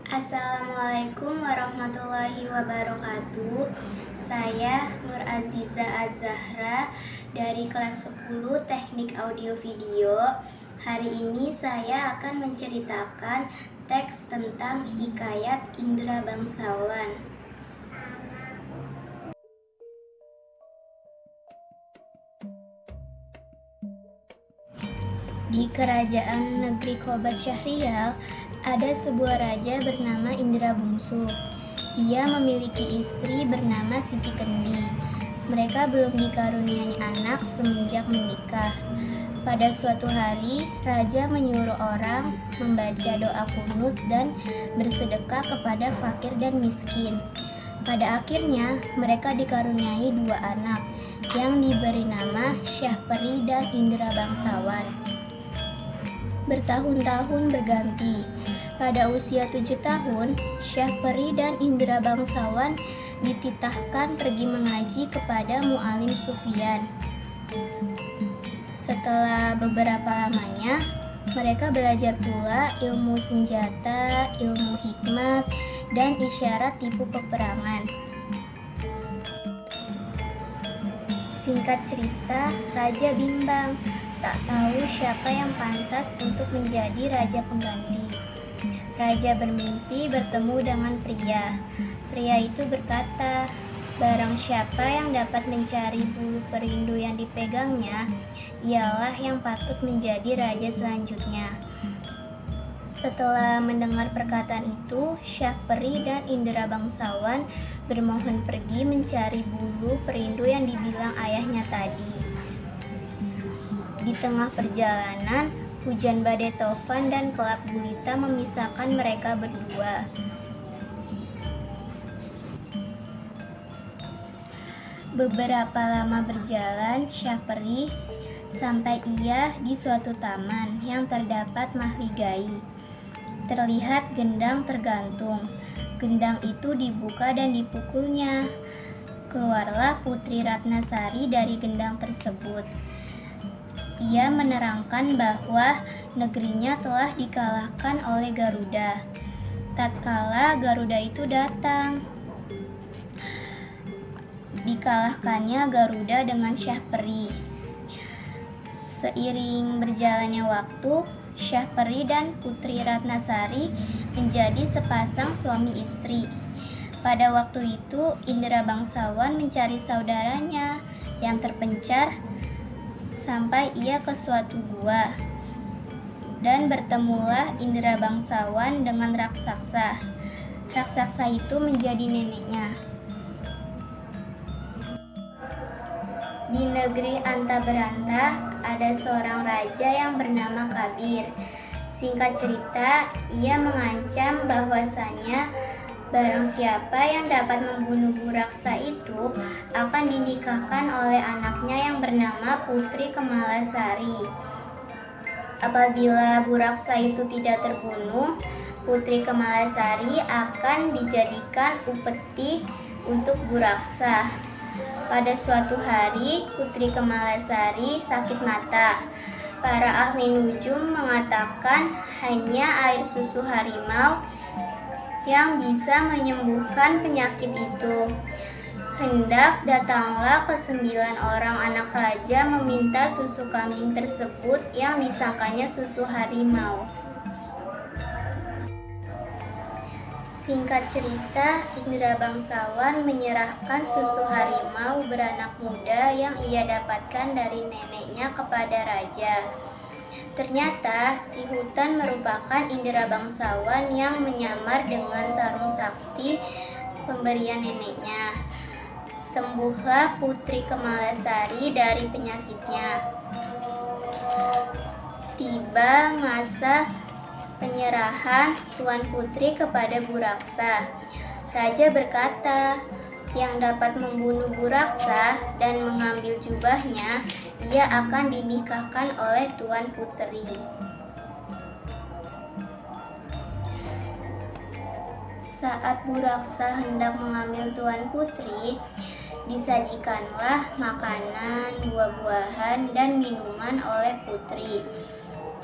Assalamualaikum warahmatullahi wabarakatuh. Saya Nur Aziza Az-Zahra dari kelas 10 Teknik Audio Video. Hari ini saya akan menceritakan teks tentang hikayat Indra Bangsawan. Di kerajaan negeri Qobat Syahrial, ada sebuah raja bernama Indra Bungsu. Ia memiliki istri bernama Siti Kendi. Mereka belum dikaruniai anak semenjak menikah. Pada suatu hari, raja menyuruh orang membaca doa kunut dan bersedekah kepada fakir dan miskin. Pada akhirnya, mereka dikaruniai dua anak yang diberi nama Syahperi dan Indra Bangsawan. Bertahun-tahun berganti. Pada usia 7 tahun, Syahperi dan Indra Bangsawan dititahkan pergi mengaji kepada Mu'alim Sufyan. Setelah beberapa lamanya, mereka belajar pula ilmu senjata, ilmu hikmat, dan isyarat tipu peperangan. Singkat cerita, raja bimbang, tak tahu siapa yang pantas untuk menjadi raja pengganti. Raja bermimpi bertemu dengan pria. Pria itu berkata, barang siapa yang dapat mencari bulu perindu yang dipegangnya, ialah yang patut menjadi raja selanjutnya. Setelah mendengar perkataan itu, Syahperi dan Indra Bangsawan bermohon pergi mencari bulu perindu yang dibilang ayahnya tadi. Di tengah perjalanan, hujan badai tofan dan kelap gulita memisahkan mereka berdua. Beberapa lama berjalan, Syahperi sampai ia di suatu taman yang terdapat mahligai. Terlihat gendang tergantung. Gendang itu dibuka dan dipukulnya. Keluarlah Putri Ratnasari dari gendang tersebut. Ia menerangkan bahwa negerinya telah dikalahkan oleh Garuda. Tatkala Garuda itu datang, dikalahkannya Garuda dengan Syahperi. Seiring berjalannya waktu, Syahperi dan Putri Ratnasari menjadi sepasang suami istri. Pada waktu itu, Indra Bangsawan mencari saudaranya yang terpencar sampai ia ke suatu gua. Dan bertemulah Indra Bangsawan dengan raksasa. Raksasa itu menjadi neneknya. Di negeri Anta Beranta, ada seorang raja yang bernama Kabir. Singkat cerita, ia mengancam bahwasannya barang siapa yang dapat membunuh Buraksa itu akan dinikahkan oleh anaknya yang bernama Putri Kemalasari. Apabila Buraksa itu tidak terbunuh, Putri Kemalasari akan dijadikan upeti untuk Buraksa. Pada suatu hari, Putri Kemalasari sakit mata. Para ahli nujum mengatakan hanya air susu harimau yang bisa menyembuhkan penyakit itu. Hendak datanglah ke-9 orang anak raja meminta susu kambing tersebut yang disangkanya susu harimau. Singkat cerita, Indra Bangsawan menyerahkan susu harimau beranak muda yang ia dapatkan dari neneknya kepada raja. Ternyata si hutan merupakan Indra Bangsawan yang menyamar dengan sarung sakti pemberian neneknya. Sembuhlah Putri Kemalasari dari penyakitnya. Tiba masa penyerahan Tuan Putri kepada Buraksa. Raja berkata, yang dapat membunuh Buraksa dan mengambil jubahnya, ia akan dinikahkan oleh Tuan Putri. Saat Buraksa hendak mengambil Tuan Putri, disajikanlah makanan, buah-buahan, dan minuman oleh Putri.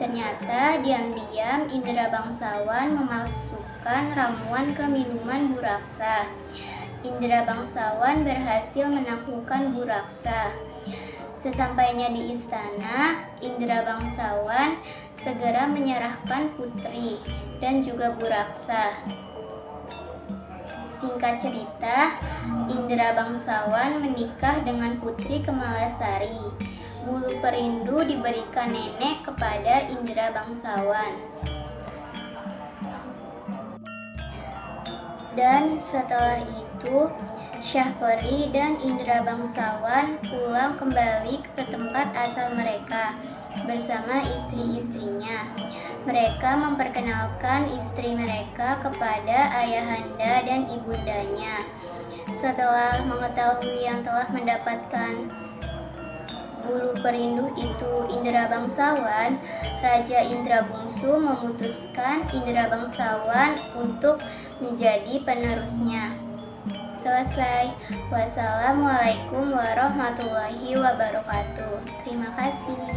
Ternyata diam-diam indera bangsawan memasukkan ramuan ke minuman Bu Raksa. Indera bangsawan berhasil menaklukkan Bu Raksa. Sesampainya di istana, indera bangsawan segera menyerahkan putri dan juga Bu Raksa. Singkat cerita, indera bangsawan menikah dengan Putri Kemalasari. Bulu perindu diberikan nenek kepada indera bangsawan. Dan setelah itu, Syahperi dan indera bangsawan pulang kembali ke tempat asal mereka bersama istri-istrinya. Mereka memperkenalkan istri mereka kepada ayahanda dan ibundanya. Setelah mengetahui yang telah mendapatkan bulu perindu itu indera bangsawan, Raja Indra Bungsu memutuskan indera bangsawan untuk menjadi penerusnya. Selesai. Wassalamualaikum warahmatullahi wabarakatuh. Terima kasih.